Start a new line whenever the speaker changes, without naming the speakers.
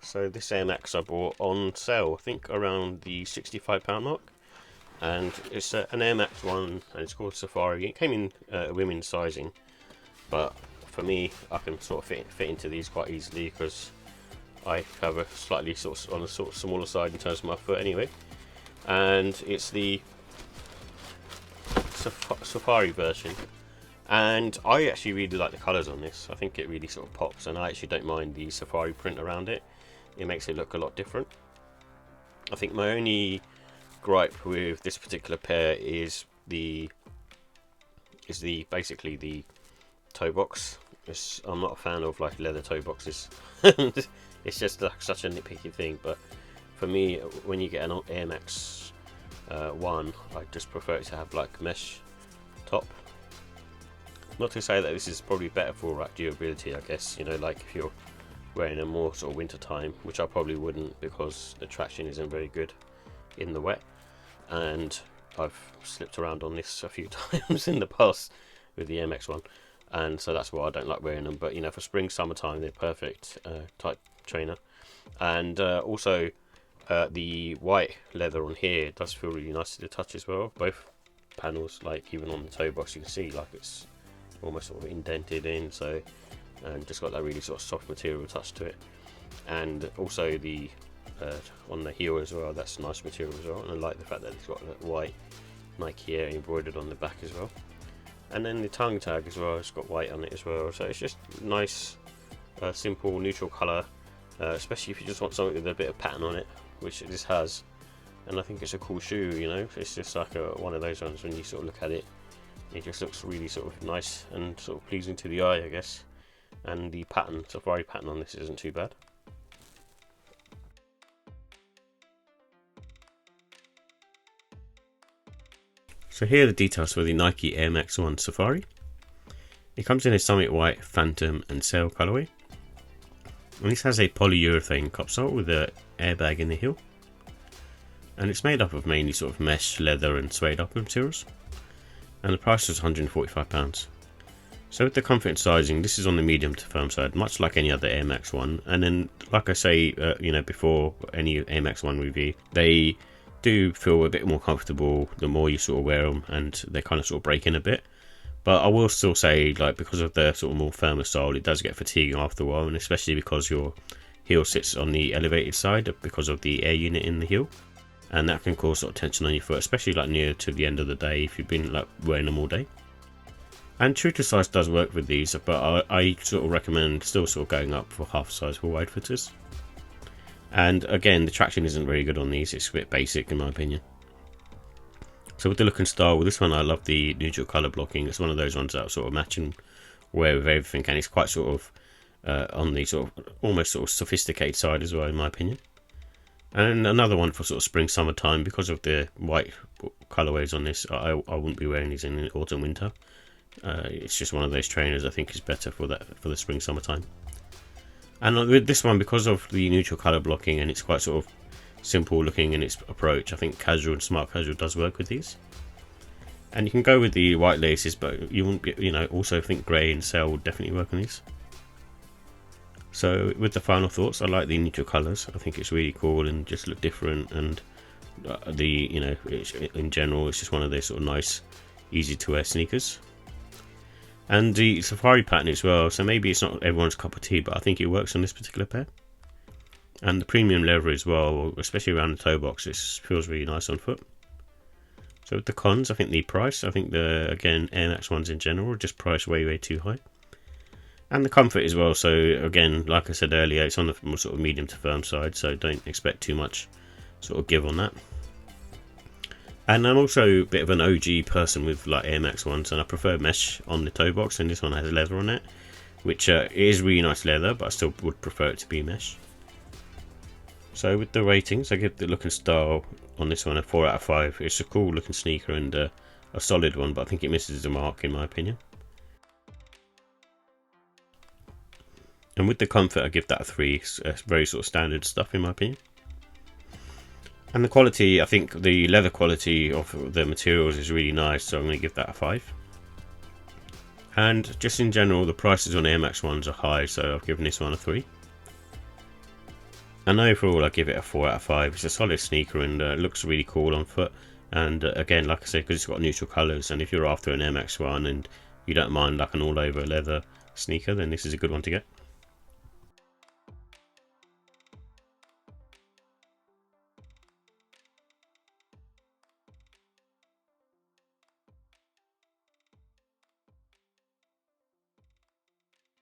So this Air Max I bought on sale, I think around the £65 mark, and it's an Air Max one, and it's called Safari. It came in women's sizing, but for me, I can sort of fit into these quite easily because I have a slightly sort of on a sort of smaller side in terms of my foot anyway. And it's the Safari version, and I actually really like the colours on this. I think it really sort of pops, and I actually don't mind the Safari print around it. It makes it look a lot different. I think my only gripe with this particular pair is basically the toe box. I'm not a fan of like leather toe boxes. It's just like such a nitpicky thing, but for me, when you get an Air Max 1, I just prefer it to have like mesh top. Not to say that this is probably better for like durability, I guess, you know, like if you're wearing a more sort of winter time, which I probably wouldn't because the traction isn't very good in the wet, and I've slipped around on this a few times in the past with the Air Max 1, and so that's why I don't like wearing them. But you know, for spring summertime, they're perfect type trainer. And also the white leather on here does feel really nice to the touch as well. Both panels, like even on the toe box, you can see like it's almost sort of indented in, so, and just got that really sort of soft material touch to it. And also the on the heel as well, that's nice material as well, and I like the fact that it's got that white Nike Air embroidered on the back as well. And then the tongue tag as well, it's got white on it as well, so it's just nice, simple neutral colour, especially if you just want something with a bit of pattern on it, which this has. And I think it's a cool shoe, you know, it's just like one of those ones when you sort of look at it, it just looks really sort of nice and sort of pleasing to the eye, I guess. And the pattern, Safari pattern on this isn't too bad. So here are the details for the Nike Air Max 1 Safari. It comes in a Summit White, Phantom and Sail colourway. And this has a polyurethane cupsole with an airbag in the heel. And it's made up of mainly sort of mesh, leather and suede upper materials. And the price was £145. So with the comfort and sizing, this is on the medium to firm side, much like any other Air Max 1. And then, like I say, you know, before any Air Max 1 review, they do feel a bit more comfortable the more you sort of wear them, and they kind of sort of break in a bit. But I will still say, like, because of their sort of more firmer style, it does get fatiguing after a while, and especially because your heel sits on the elevated side because of the air unit in the heel, and that can cause sort of tension on your foot, especially like near to the end of the day if you've been like wearing them all day. And true to size does work with these, but I sort of recommend still sort of going up for half size for wide footers. And again, the traction isn't very good on these, it's a bit basic in my opinion. So with the look and style, with this one I love the neutral colour blocking. It's one of those ones that sort of match and wear with everything, and it's quite sort of on the sort of almost sort of sophisticated side as well in my opinion. And another one for sort of spring summertime, because of the white colourways on this, I wouldn't be wearing these in autumn winter. It's just one of those trainers I think is better for the spring summertime. And with this one, because of the neutral colour blocking and it's quite sort of simple looking in its approach, I think casual and smart casual does work with these. And you can go with the white laces, but you wouldn't be, you know, also think grey and sail would definitely work on these. So with the final thoughts, I like the neutral colours. I think it's really cool and just look different, and you know, in general it's just one of those sort of nice, easy to wear sneakers. And the Safari pattern as well, so maybe it's not everyone's cup of tea, but I think it works on this particular pair. And the premium leather as well, especially around the toe box, it feels really nice on foot. So with the cons, I think the price, I think again, Air Max 1s in general are just priced way too high. And the comfort as well, so again, like I said earlier, it's on the more sort of medium to firm side, so don't expect too much sort of give on that. And I'm also a bit of an OG person with like Air Max 1s, and I prefer mesh on the toe box, and this one has leather on it, which is really nice leather, but I still would prefer it to be mesh. So with the ratings, I give the look and style on this one a 4 out of 5. It's a cool looking sneaker and a solid one, but I think it misses the mark in my opinion. And with the comfort, I give that a 3. It's very sort of standard stuff in my opinion. And the quality, I think the leather quality of the materials is really nice, so I'm going to give that a 5. And just in general, the prices on Air Max 1s are high, so I've given this one a 3. And overall I give it a 4 out of 5. It's a solid sneaker and looks really cool on foot. And again, like I said, because it's got neutral colours, and if you're after an MX1 and you don't mind like an all over leather sneaker, then this is a good one to get.